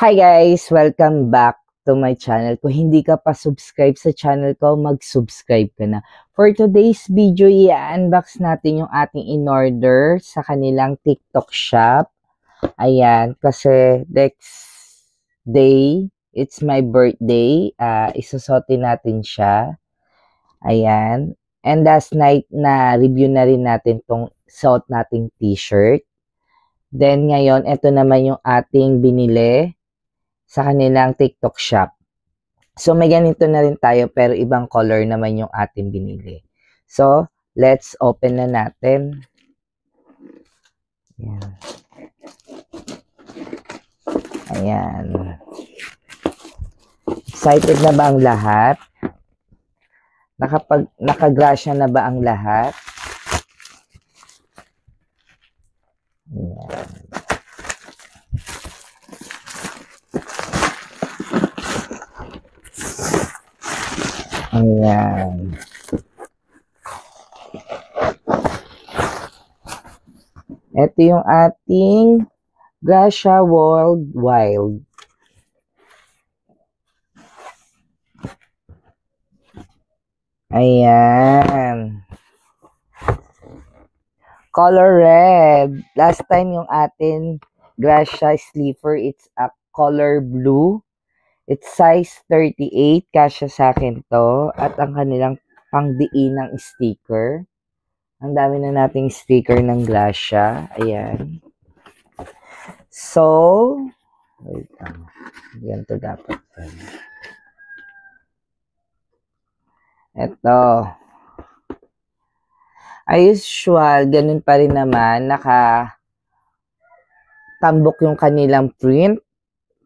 Hi guys! Welcome back to my channel. Kung hindi ka pa subscribe sa channel ko, mag-subscribe ka na. For today's video, i-unbox natin yung ating in-order sa kanilang TikTok shop. Ayan, kasi next day, it's my birthday. Isusuotin natin siya. Ayan. And last night na review na rin natin tong suot nating t-shirt. Then ngayon, ito naman yung ating binili sa kanilang TikTok shop. So, may ganito na rin tayo pero ibang color naman yung ating binili. So, let's open na natin. Ayan. Ayan. Excited na ba ang lahat? Nakagrasya na ba ang lahat? Ayan. Ayan. Ito yung ating Grasya World Wild. Ayan. Color red. Last time yung atin Grasya Sleeper, it's a color blue. It's size 38. Kasya sa akin to. At ang kanilang pangdiin ng sticker. Ang dami na nating sticker ng Grasya. Ayan. So, wait lang. Ganito dapat. Ito. As usual, ganun pa rin naman. Nakatambok yung kanilang print.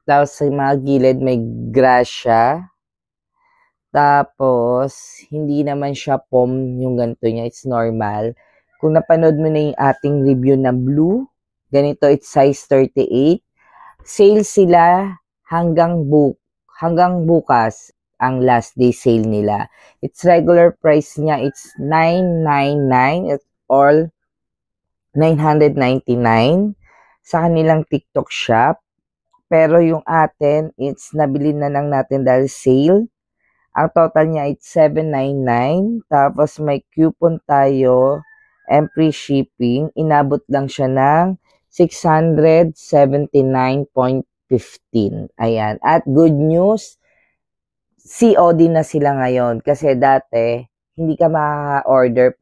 Tapos sa mga gilid may Grasya. Tapos, hindi naman siya pom yung ganito niya. It's normal. Kung napanood mo na yung ating review na blue, ganito, it's size 38. Sale sila hanggang bukas ang last day sale nila. It's regular price niya. It's $999. It's all $999 sa kanilang TikTok shop. Pero yung atin, it's nabili na lang natin dahil sale. Ang total niya, it's $799. Tapos may coupon tayo and free shipping. Inabot lang siya ng $679.15. Ayan. At good news, COD na sila ngayon. Kasi dati, hindi ka makaka-order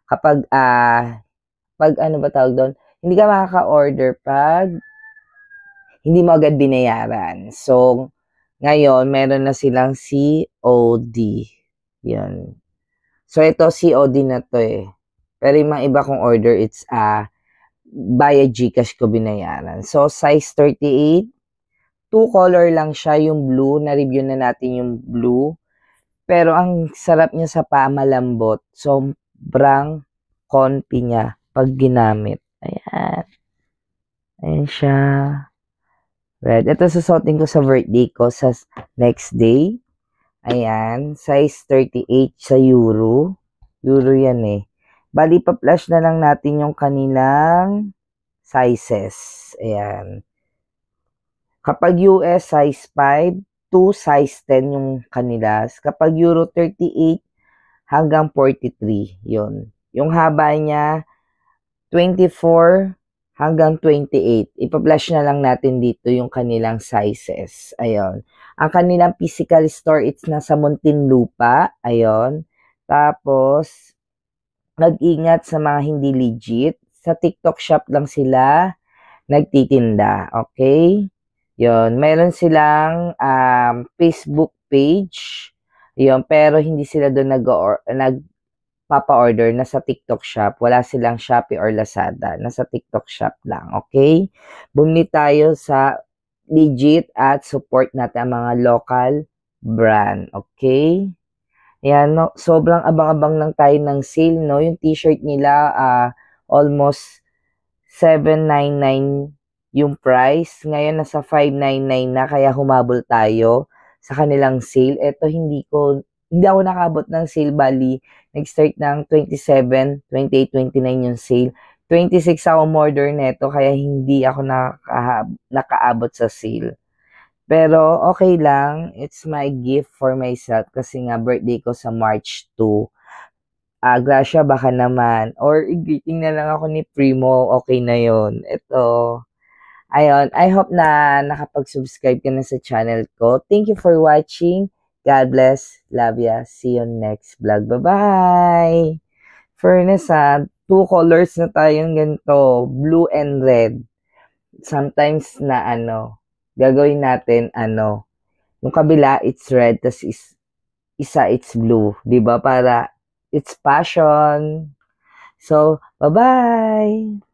kapag ano ba tawag doon? Hindi ka makaka-order pag hindi mo agad binayaran. So, ngayon, meron na silang COD. Yan. So, ito, COD na to eh. Pero yung mga iba kong order, it's via Gcash ko binayaran. So, size 38. Two color lang siya, yung blue. Na-review na natin yung blue. Pero ang sarap niya sa paa, malambot. Sobrang comfy niya pag ginamit. Ayan. Ayan siya. Red. Ito susuotin ko sa birthday ko sa next day. Ayan. Size 38 sa Euro. Euro yan eh. Bali, pa-flash na lang natin yung kanilang sizes. Ayan. Kapag US, size 5 to size 10 yung kanilas. Kapag Euro 38 hanggang 43. Yun. Yung haba niya, 24 hanggang 28. Ipa-flash na lang natin dito yung kanilang sizes. Ayun. Ang kanilang physical store, it's nasa Muntinlupa. Ayun. Tapos, mag-ingat sa mga hindi legit. Sa TikTok shop lang sila nagtitinda. Okay? Yun. Meron silang Facebook page. Yun. Pero hindi sila doon nagpapa-order, nasa TikTok shop. Wala silang Shopee or Lazada. Nasa TikTok shop lang. Okay? Bumili tayo sa legit at support natin ang mga local brand. Okay? Yan, no? Sobrang abang-abang lang tayo ng sale, no? Yung t-shirt nila, almost $799 yung price. Ngayon, nasa $599 na, kaya humabol tayo sa kanilang sale. Ito, hindi ako nakabot ng sale, bali, nag-start ng 27, 28, 29 yung sale. 26 ako umorder neto kaya hindi ako nakaabot sa sale. Pero okay lang, it's my gift for myself kasi nga birthday ko sa March 2. Gracia baka naman or greeting na lang ako ni Primo, okay na yon. Ito. Ayun, I hope na nakapag-subscribe ka na sa channel ko. Thank you for watching. God bless. Love ya. See you next vlog. Bye-bye. Fairness two colors na tayong ganito. Blue and red. Sometimes na gagawin natin yung kabila it's red, tas isa it's blue. 'Di ba? Para it's passion. So, bye-bye.